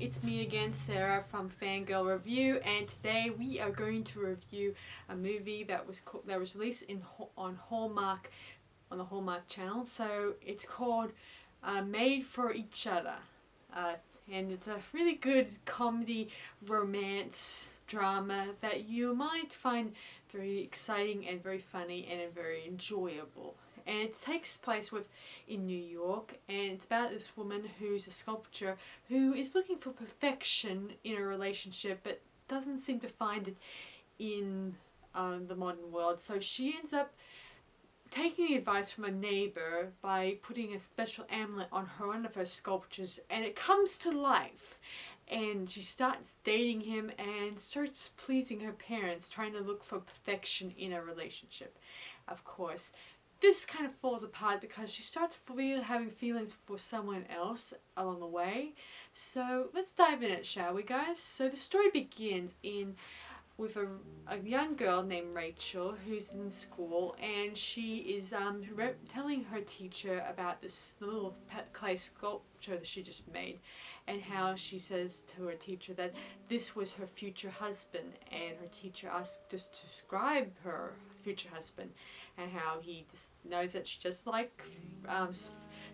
It's me again, Sarah from FanGirl Review, and today we are going to review a movie that was released on Hallmark, on the Hallmark channel. So it's called Made for Each Other, and it's a really good comedy, romance, drama that you might find very exciting and very funny and very enjoyable. And it takes place in New York, and it's about this woman who's a sculptor who is looking for perfection in a relationship but doesn't seem to find it in the modern world. So she ends up taking the advice from a neighbor by putting a special amulet on one of her sculptures, and it comes to life. And she starts dating him and starts pleasing her parents, trying to look for perfection in a relationship. Of course, this kind of falls apart because she starts having feelings for someone else along the way. So let's dive in it, shall we, guys? So the story begins with a young girl named Rachel who's in school, and she is telling her teacher about this little clay sculpture that she just made, and how she says to her teacher that this was her future husband, and her teacher asked us to describe her future husband, and how he just knows that she just like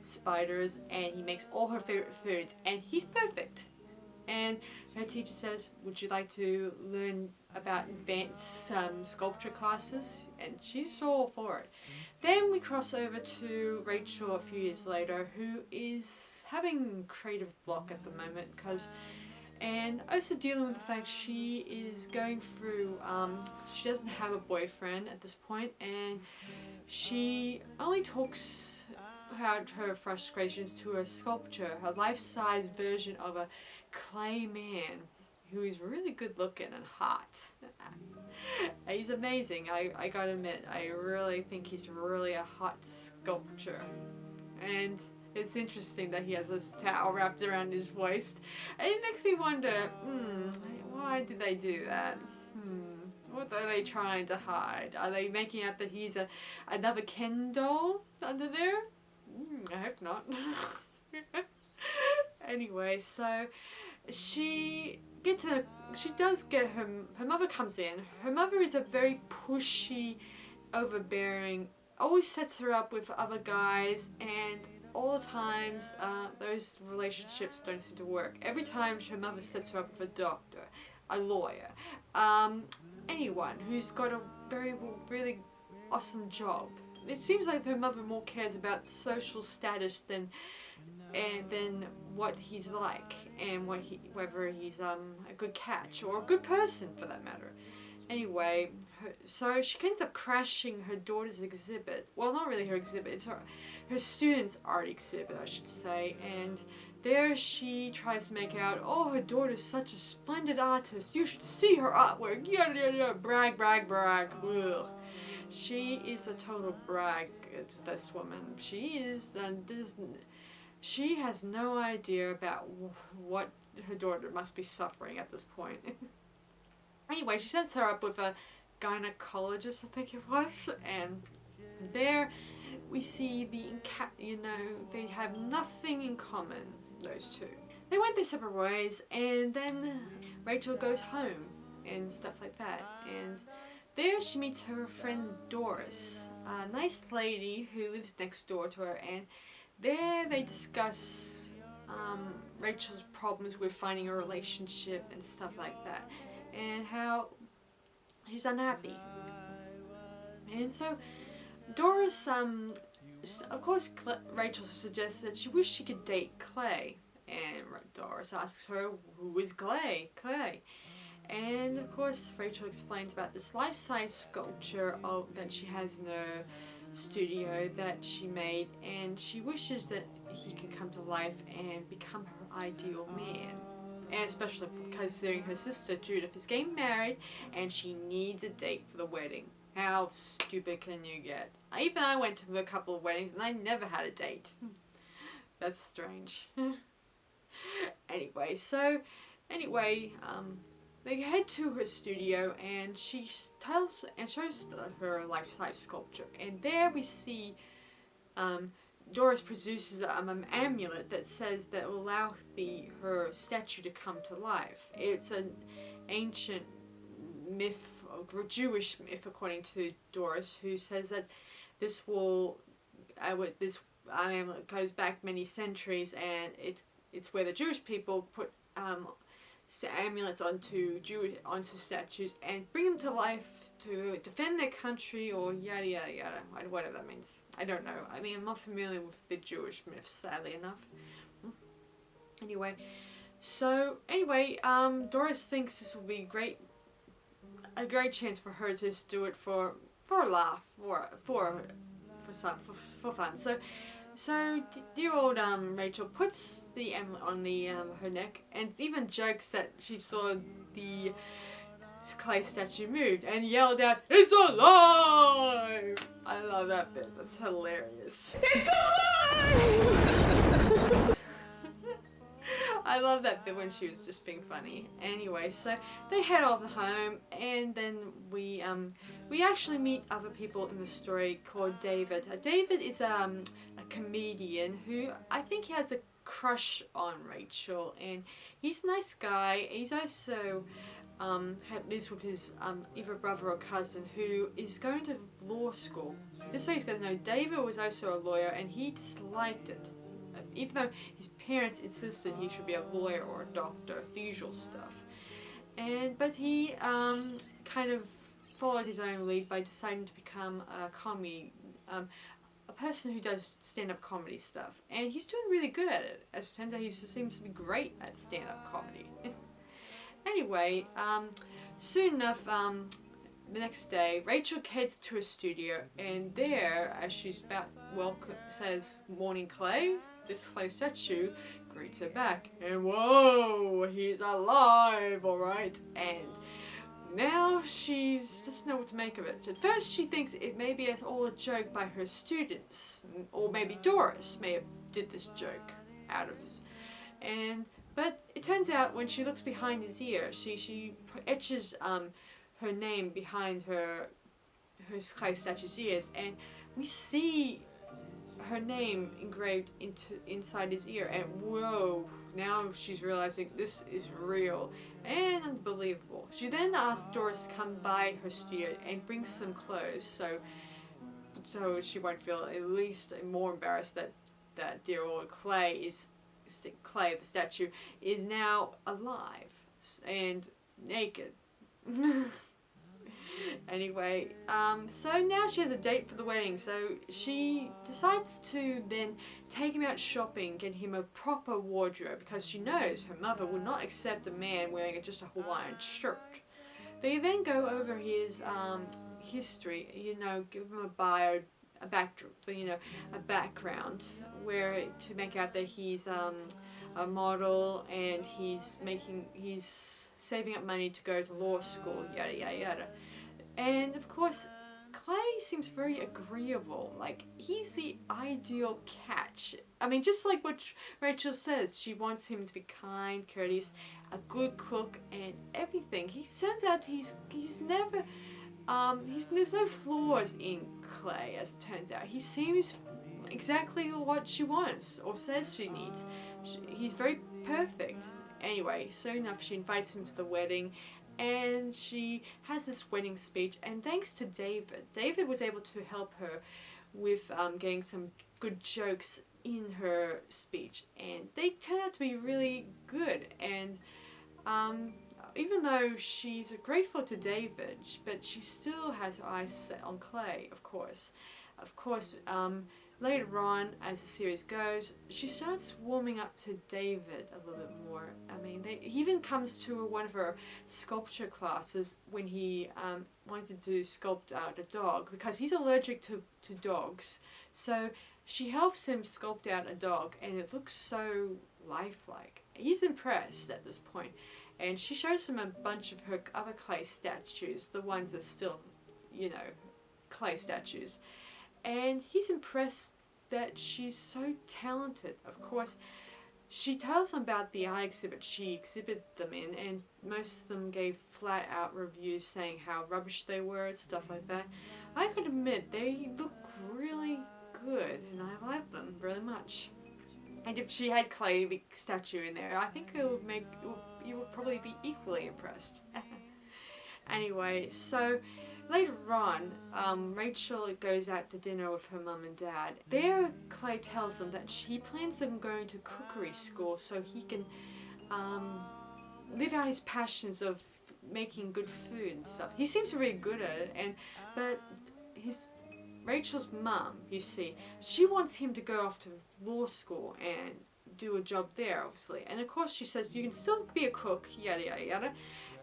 spiders, and he makes all her favorite foods, and he's perfect. And her teacher says, would you like to learn about advanced sculpture classes? And she's all for it. Then we cross over to Rachel a few years later, who is having creative block at the moment, and also dealing with the fact she is going through, she doesn't have a boyfriend at this point, and she only talks about her frustrations to her sculpture, her life-size version of a clay man who is really good looking and hot. He's amazing, I gotta admit. I really think he's really a hot sculpture. And it's interesting that he has this towel wrapped around his waist. And it makes me wonder, why did they do that? What are they trying to hide? Are they making out that he's another Ken doll under there? I hope not. Anyway, so she does get her mother comes in. Her mother is a very pushy, overbearing, always sets her up with other guys, and all the times those relationships don't seem to work. Every time her mother sets her up with a doctor, a lawyer, anyone who's got a really awesome job. It seems like her mother more cares about social status than what he's like, and whether he's a good catch or a good person for that matter. Anyway, so she ends up crashing her daughter's exhibit. Well, not really her exhibit, it's her student's art exhibit, I should say. And there she tries to make out, oh, her daughter's such a splendid artist, you should see her artwork, yada yada yada, brag, brag, brag. Ugh. She is a total brag, this woman. She is, she has no idea about what her daughter must be suffering at this point. Anyway, she sends her up with a gynecologist, I think it was, and there we see they have nothing in common, those two. They went their separate ways, and then Rachel goes home and stuff like that, and there she meets her friend Doris, a nice lady who lives next door to her, and there they discuss Rachel's problems with finding a relationship and stuff like that, and how she's unhappy. And so Doris, of course, Rachel suggests that she wishes she could date Clay, and Doris asks her, who is Clay? And of course Rachel explains about this life-size sculpture that she has in her studio that she made, and she wishes that he could come to life and become her ideal man. And especially considering her sister Judith is getting married and she needs a date for the wedding. How stupid can you get? Even I went to a couple of weddings and I never had a date. That's strange. Anyway, they head to her studio, and she shows her life-size sculpture, and there we see Doris produces an amulet that says that will allow her statue to come to life. It's an ancient myth, or Jewish myth, according to Doris, who says that this amulet goes back many centuries, and it's where the Jewish people put amulets onto statues and bring them to life to defend their country, or yada yada yada, whatever that means. I don't know. I mean, I'm not familiar with the Jewish myths, sadly enough. Anyway, Doris thinks this will be a great chance for her to just do it for a laugh, for fun. So dear old Rachel puts the amulet on her neck, and even jokes that she saw the clay statue moved and yelled out, "It's alive!" I love that bit. That's hilarious. It's alive! I love that bit when she was just being funny. Anyway, so they head off home, and then we actually meet other people in the story called David. David is a comedian who I think he has a crush on Rachel, and he's a nice guy. He's also lives with his either brother or cousin who is going to law school. Just so he's going to know, David was also a lawyer, and he disliked it. Even though his parents insisted he should be a lawyer or a doctor, the usual stuff. But he kind of followed his own lead by deciding to become a person who does stand-up comedy stuff. And he's doing really good at it. As it turns out, he seems to be great at stand-up comedy. Anyway, soon enough, the next day, Rachel heads to her studio, and there, as she's about says, "Morning, Clay." This clay statue greets her back, and whoa, he's alive, alright. And now she doesn't know what to make of it. At first she thinks it may be all a joke by her students, or maybe Doris may have did this joke out of this. But it turns out when she looks behind his ear, she etches her name behind her clay statue's ears, and we see her name engraved inside his ear, and whoa, now she's realizing this is real and unbelievable. She then asks Doris to come by her studio and bring some clothes, so she won't feel at least more embarrassed that dear old Clay, the statue, is now alive and naked. Anyway, so now she has a date for the wedding, so she decides to then take him out shopping, get him a proper wardrobe, because she knows her mother would not accept a man wearing just a Hawaiian shirt. They then go over his history, give him a bio, a backdrop, a background, to make out that he's a model, and he's saving up money to go to law school, yada yada yada. And of course, Clay seems very agreeable. Like, he's the ideal catch. I mean, just like what Rachel says, she wants him to be kind, courteous, a good cook, and everything. He turns out he's never, there's no flaws in Clay, as it turns out. He seems exactly what she wants, or says she needs. He's very perfect. Anyway, soon enough, she invites him to the wedding, and she has this wedding speech, and thanks to David was able to help her with getting some good jokes in her speech, and they turn out to be really good. And even though she's grateful to David, but she still has her eyes set on Clay, of course. Later on, as the series goes, she starts warming up to David a little bit more. I mean, he even comes to one of her sculpture classes when he wanted to sculpt out a dog, because he's allergic to dogs. So she helps him sculpt out a dog, and it looks so lifelike. He's impressed at this point, and she shows him a bunch of her other clay statues, the ones that still, clay statues. And he's impressed that she's so talented. Of course, she tells him about the art exhibit she exhibited them in, and most of them gave flat out reviews saying how rubbish they were, stuff like that. I could admit, they look really good, and I like them really much. And if she had Clay, the statue, in there, I think you would probably be equally impressed. Anyway, so later on, Rachel goes out to dinner with her mum and dad. There, Clay tells them that he plans on going to cookery school so he can live out his passions of making good food and stuff. He seems really good at it, but Rachel's mum, you see, she wants him to go off to law school and do a job there, obviously. And of course she says, you can still be a cook, yada yada yada.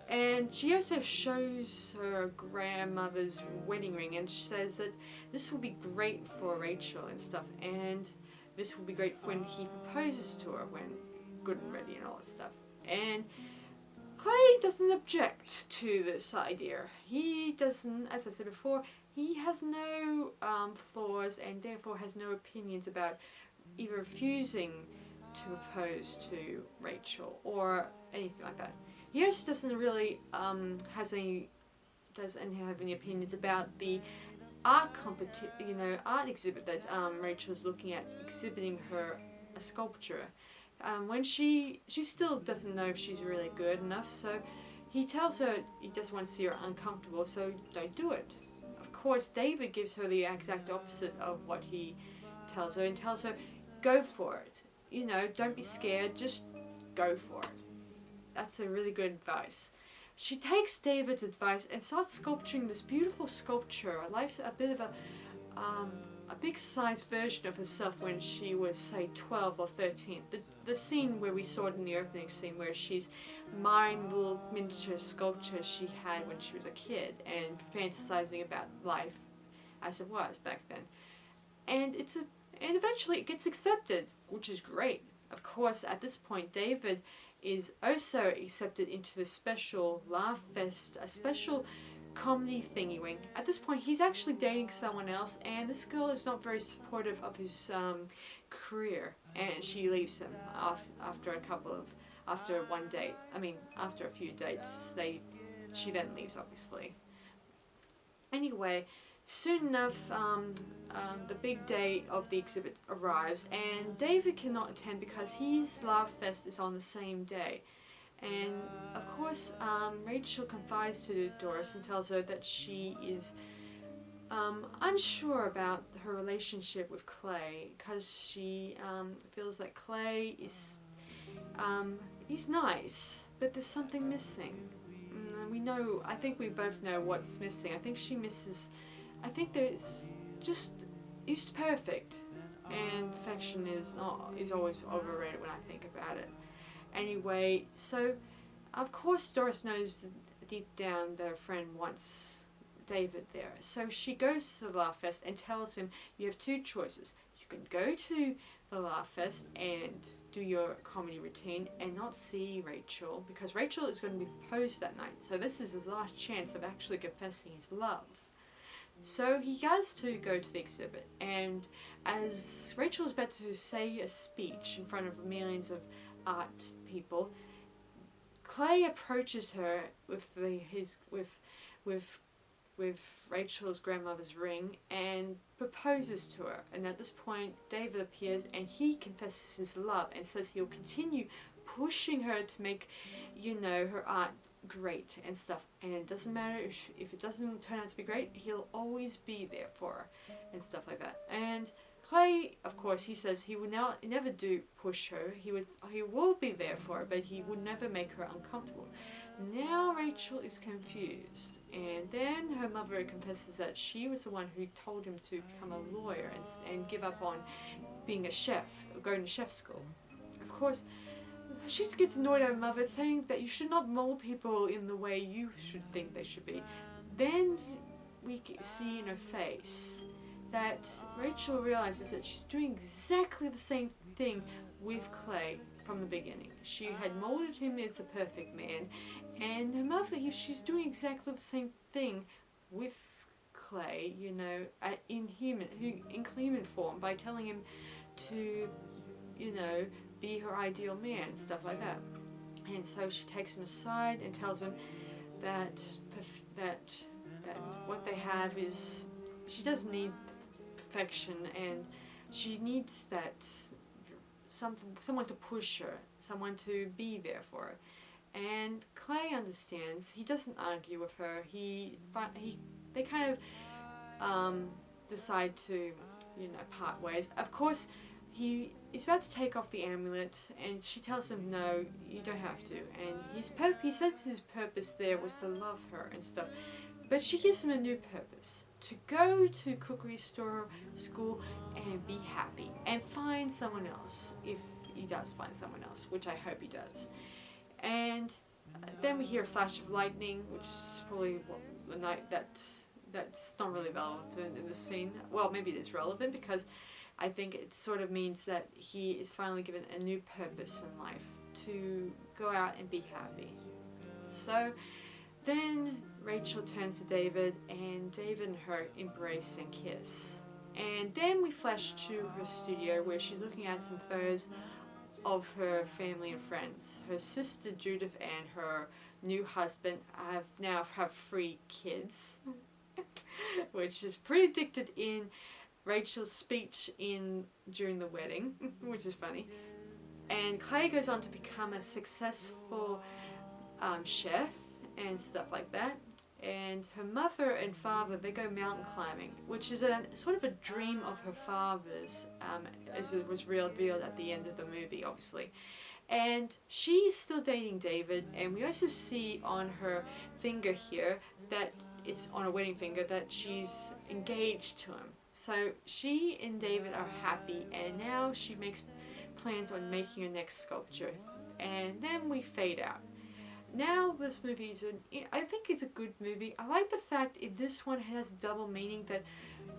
And she also shows her grandmother's wedding ring and she says that this will be great for Rachel and stuff. And this will be great when he proposes to her, when good and ready and all that stuff. And Clay doesn't object to this idea. He doesn't, as I said before, he has no flaws and therefore has no opinions about either refusing to propose to Rachel or anything like that. He also doesn't really have any opinions about the art art exhibit that Rachel's looking at, exhibiting a sculpture. When she still doesn't know if she's really good enough, so he tells her he doesn't want to see her uncomfortable, so don't do it. Of course, David gives her the exact opposite of what he tells her and tells her, go for it. Don't be scared, just go for it. That's a really good advice. She takes David's advice and starts sculpturing this beautiful sculpture, a bit of a big size version of herself when she was, say, 12 or 13. The scene where we saw it in the opening scene where she's admiring the little miniature sculpture she had when she was a kid and fantasizing about life as it was back then. And eventually it gets accepted, which is great. Of course, at this point, David is also accepted into the special Laugh Fest, a special comedy thingy wing. At this point, he's actually dating someone else, and this girl is not very supportive of his career, and she leaves him after one date. After a few dates, she then leaves, obviously. Anyway, soon enough, the big day of the exhibit arrives, and David cannot attend because his Laugh Fest is on the same day. And of course, Rachel confides to Doris and tells her that she is unsure about her relationship with Clay because she feels that Clay is he's nice, but there's something missing. I think we both know what's missing. I think she misses. I think he's perfect, and perfection is always overrated when I think about it. Anyway, so of course Doris knows deep down that her friend wants David there. So she goes to the Laugh Fest and tells him, you have two choices. You can go to the Laugh Fest and do your comedy routine and not see Rachel, because Rachel is going to be proposed that night. So this is his last chance of actually confessing his love. So he has to go to the exhibit, and as Rachel is about to say a speech in front of millions of art people, Clay approaches her with Rachel's grandmother's ring and proposes to her. And at this point, David appears and he confesses his love and says he'll continue pushing her to make, her art great and stuff. And it doesn't matter if it doesn't turn out to be great, he'll always be there for her and stuff like that. And Clay, of course, he says he would never do push her. He will be there for her, but he would never make her uncomfortable. Now Rachel is confused, and then her mother confesses that she was the one who told him to become a lawyer and give up on being a chef, going to chef school. Of course, she gets annoyed at her mother, saying that you should not mold people in the way you should think they should be. Then we see in her face that Rachel realizes that she's doing exactly the same thing with Clay from the beginning. She had molded him into a perfect man, and her mother, she's doing exactly the same thing with Clay, in human form, by telling him to, be her ideal man and stuff like that. And so she takes him aside and tells him that what they have is, she doesn't need perfection, and she needs that someone to push her, someone to be there for her. And Clay understands. He doesn't argue with her. They kind of decide to, part ways. Of course, he is about to take off the amulet, and she tells him, no, you don't have to. And he said his purpose there was to love her and stuff. But she gives him a new purpose, to go to cookery school and be happy and find someone else, if he does find someone else, which I hope he does. And then we hear a flash of lightning, which is probably the night that's not really relevant in the scene. Well, maybe it is relevant, because I think it sort of means that he is finally given a new purpose in life, to go out and be happy. So then Rachel turns to David, and David and her embrace and kiss. And then we flash to her studio, where she's looking at some photos of her family and friends. Her sister Judith and her new husband have 3 kids, which is predicted in Rachel's speech during the wedding, which is funny. And Clay goes on to become a successful chef and stuff like that. And her mother and father, they go mountain climbing, which is a sort of a dream of her father's, as it was revealed at the end of the movie, obviously. And she's still dating David, and we also see on her finger here, that it's on her wedding finger, that she's engaged to him. So she and David are happy, and now she makes plans on making her next sculpture. And then we fade out. Now this movie I think it's a good movie. I like the fact this one has double meaning, that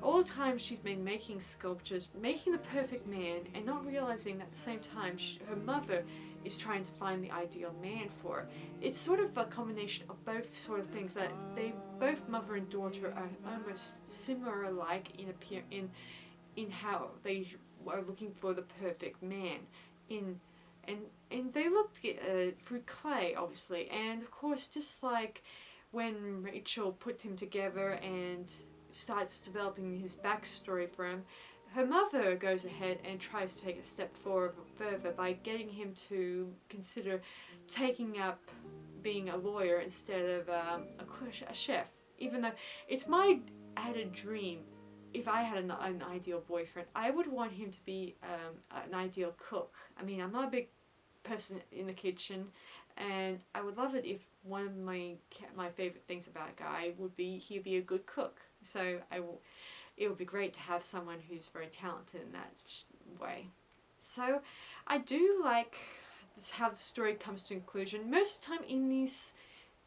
all the time she's been making sculptures, making the perfect man, and not realizing that at the same time her mother is trying to find the ideal man for her. It's sort of a combination of both sort of things, that both mother and daughter are almost similar alike in how they are looking for the perfect man. And they looked through Clay, obviously, and of course, just like when Rachel put him together and starts developing his backstory for him, her mother goes ahead and tries to take a step further by getting him to consider taking up being a lawyer instead of a chef. Even though it's my added dream, if I had an ideal boyfriend, I would want him to be an ideal cook. I mean, I'm not a big person in the kitchen, and I would love it if one of my favorite things about a guy would be he'd be a good cook. So it would be great to have someone who's very talented in that way. So I do like how the story comes to conclusion. Most of the time in these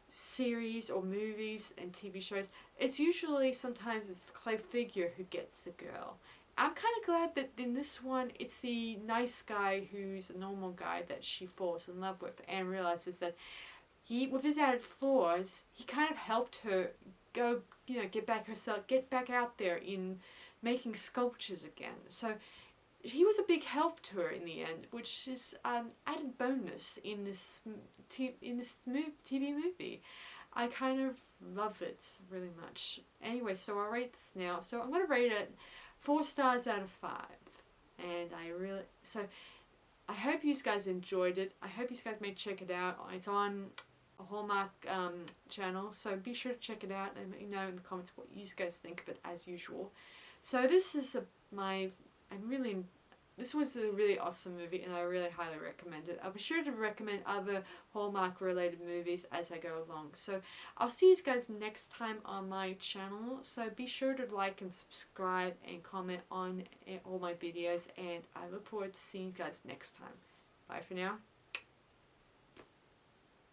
series or movies and TV shows, it's usually sometimes it's Clay figure who gets the girl. I'm kind of glad that in this one it's the nice guy who's a normal guy that she falls in love with, and realizes that with his added flaws, he kind of helped her go, get back out there in making sculptures again. So he was a big help to her in the end, which is an added bonus in this TV movie. I kind of love it really much. Anyway, so I'll rate this now. So I'm going to rate it 4 stars out of 5. And I hope you guys enjoyed it. I hope you guys may check it out. It's on a Hallmark channel, so be sure to check it out and let me know in the comments what you guys think of it, as usual. So this was a really awesome movie, and I really highly recommend it. I'll be sure to recommend other Hallmark related movies as I go along. So I'll see you guys next time on my channel. So be sure to like and subscribe and comment on all my videos, and I look forward to seeing you guys next time. Bye for now.